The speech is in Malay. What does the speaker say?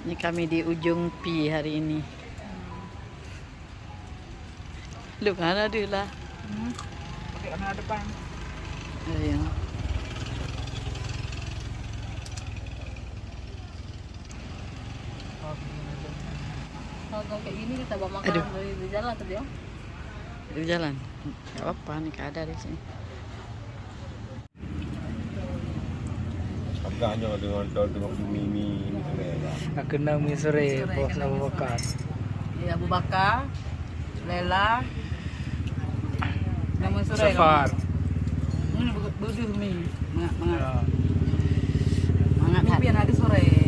Ini kami di ujung Pi hari ini. Lu kan ada lah. Pakai kamera depan. Iya. Kalau kayak gini kita bawa makanan dari jalan tuh dia. Di jalan. Gak apa-apa nih ada di sini. Harganya dengan mie Aku nak mie sore, bos Abu Bakar. Iya, Abu Bakar, Lela, nama sore. Safar. Ini buduh mie, mangat. Ya. Mangat biar hari sore.